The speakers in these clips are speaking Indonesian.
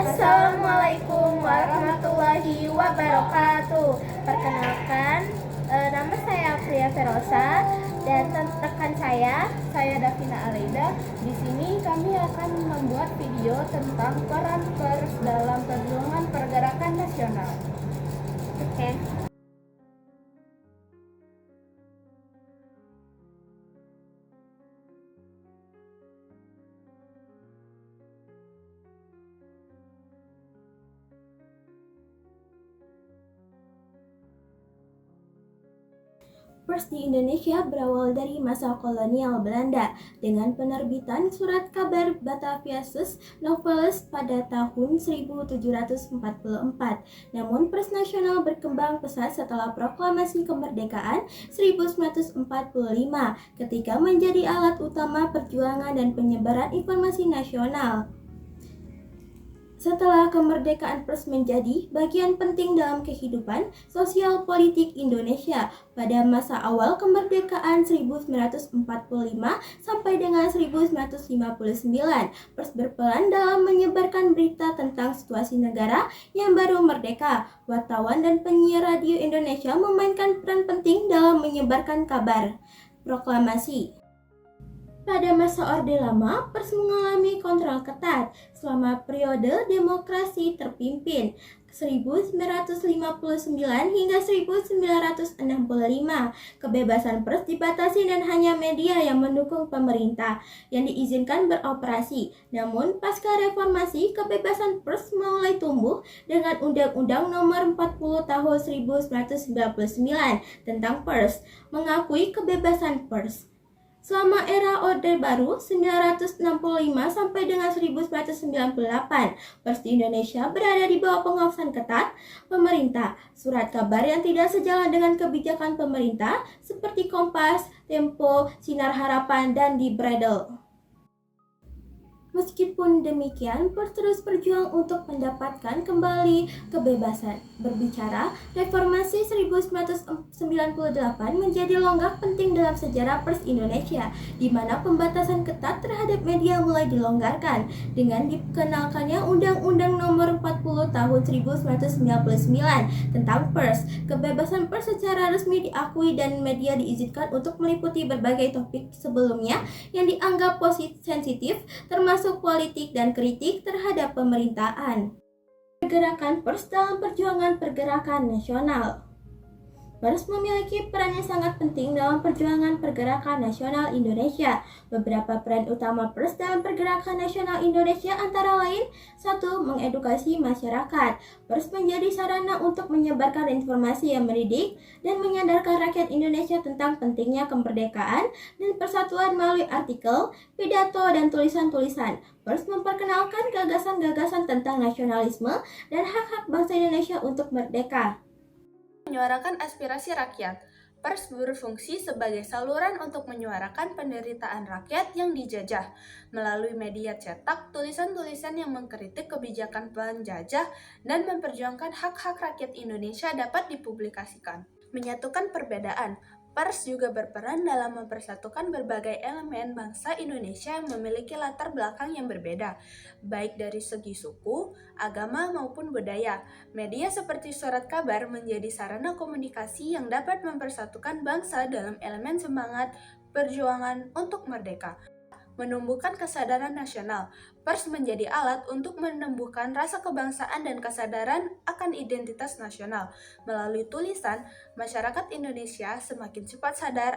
Assalamualaikum warahmatullahi wabarakatuh. Perkenalkan, nama saya Priya Ferosa dan rekan saya Davina Aleida. Di sini kami akan membuat video tentang peran pers dalam perjuangan pergerakan nasional. Oke. Pers di Indonesia berawal dari masa kolonial Belanda dengan penerbitan Surat Kabar Bataviasus Novalis pada tahun 1744. Namun pers nasional berkembang pesat setelah proklamasi kemerdekaan 1945 ketika menjadi alat utama perjuangan dan penyebaran informasi nasional. Setelah kemerdekaan pers menjadi bagian penting dalam kehidupan sosial politik Indonesia pada masa awal kemerdekaan 1945 sampai dengan 1959, pers berperan dalam menyebarkan berita tentang situasi negara yang baru merdeka. Wartawan dan penyiar radio Indonesia memainkan peran penting dalam menyebarkan kabar proklamasi. Pada masa Orde Lama, pers mengalami kontrol ketat selama periode demokrasi terpimpin 1959 hingga 1965. Kebebasan pers dibatasi dan hanya media yang mendukung pemerintah yang diizinkan beroperasi. Namun, pasca reformasi, kebebasan pers mulai tumbuh dengan Undang-Undang Nomor 40 Tahun 1999 tentang pers, mengakui kebebasan pers. Selama era Orde Baru 1965 sampai dengan 1998, pers di Indonesia berada di bawah pengawasan ketat pemerintah. Surat kabar yang tidak sejalan dengan kebijakan pemerintah seperti Kompas, Tempo, Sinar Harapan, dan Di Bredel. Meskipun demikian, pers terus berjuang untuk mendapatkan kembali kebebasan berbicara. Reformasi 1998 menjadi longgak penting dalam sejarah pers Indonesia, di mana pembatasan ketat terhadap media mulai dilonggarkan dengan dikenalkannya Undang-Undang Nomor 40 Tahun 1999 tentang pers. Kebebasan pers secara resmi diakui dan media diizinkan untuk meliputi berbagai topik sebelumnya yang dianggap sensitif, termasuk politik dan kritik terhadap pemerintahan. Pergerakan pers dalam perjuangan pergerakan nasional. Pers memiliki peran yang sangat penting dalam perjuangan pergerakan nasional Indonesia. Beberapa peran utama pers dalam pergerakan nasional Indonesia antara lain: 1. Mengedukasi masyarakat. Pers menjadi sarana untuk menyebarkan informasi yang mendidik dan menyadarkan rakyat Indonesia tentang pentingnya kemerdekaan dan persatuan melalui artikel, pidato, dan tulisan-tulisan. Pers memperkenalkan gagasan-gagasan tentang nasionalisme dan hak-hak bangsa Indonesia untuk merdeka. Menyuarakan aspirasi rakyat. Pers berfungsi sebagai saluran untuk menyuarakan penderitaan rakyat yang dijajah. Melalui media cetak, tulisan-tulisan yang mengkritik kebijakan penjajah dan memperjuangkan hak-hak rakyat Indonesia dapat dipublikasikan. Menyatukan perbedaan. Pers juga berperan dalam mempersatukan berbagai elemen bangsa Indonesia yang memiliki latar belakang yang berbeda, baik dari segi suku, agama, maupun budaya. Media seperti surat kabar menjadi sarana komunikasi yang dapat mempersatukan bangsa dalam elemen semangat perjuangan untuk merdeka. Menumbuhkan kesadaran nasional. Pers menjadi alat untuk menumbuhkan rasa kebangsaan dan kesadaran akan identitas nasional. Melalui tulisan, masyarakat Indonesia semakin cepat sadar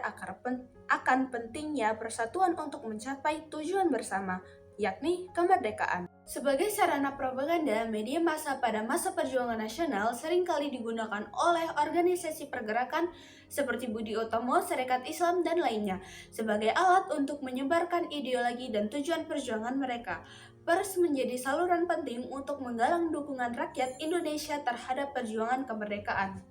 akan pentingnya persatuan untuk mencapai tujuan bersama, yakni kemerdekaan. Sebagai sarana propaganda, media massa pada masa perjuangan nasional seringkali digunakan oleh organisasi pergerakan seperti Budi Utomo, Serikat Islam, dan lainnya, sebagai alat untuk menyebarkan ideologi dan tujuan perjuangan mereka. Pers menjadi saluran penting untuk menggalang dukungan rakyat Indonesia terhadap perjuangan kemerdekaan.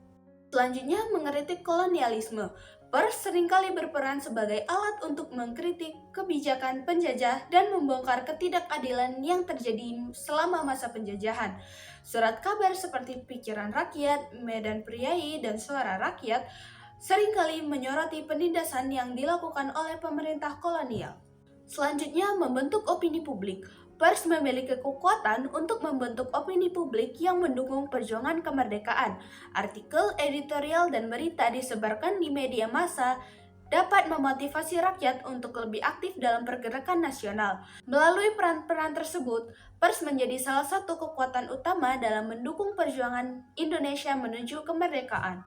Selanjutnya, mengkritik kolonialisme. Pers seringkali berperan sebagai alat untuk mengkritik kebijakan penjajah dan membongkar ketidakadilan yang terjadi selama masa penjajahan. Surat kabar seperti Pikiran Rakyat, Medan Priai, dan Suara Rakyat seringkali menyoroti penindasan yang dilakukan oleh pemerintah kolonial. Selanjutnya, membentuk opini publik. Pers memiliki kekuatan untuk membentuk opini publik yang mendukung perjuangan kemerdekaan. Artikel, editorial, dan berita disebarkan di media massa dapat memotivasi rakyat untuk lebih aktif dalam pergerakan nasional. Melalui peran-peran tersebut, pers menjadi salah satu kekuatan utama dalam mendukung perjuangan Indonesia menuju kemerdekaan.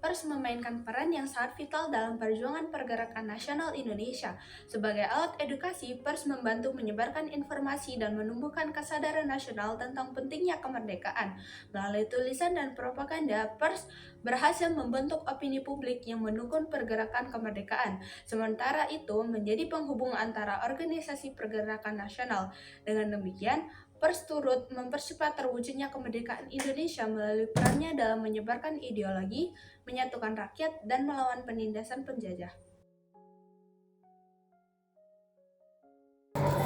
Pers memainkan peran yang sangat vital dalam perjuangan pergerakan nasional Indonesia. Sebagai alat edukasi, pers membantu menyebarkan informasi dan menumbuhkan kesadaran nasional tentang pentingnya kemerdekaan. Melalui tulisan dan propaganda, pers berhasil membentuk opini publik yang mendukung pergerakan kemerdekaan. Sementara itu, menjadi penghubung antara organisasi pergerakan nasional. Dengan demikian, pers turut mempercepat terwujudnya kemerdekaan Indonesia melalui perannya dalam menyebarkan ideologi, menyatukan rakyat, dan melawan penindasan penjajah.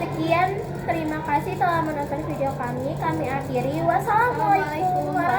Sekian, terima kasih telah menonton video kami. Kami akhiri. Wassalamualaikum warahmatullahi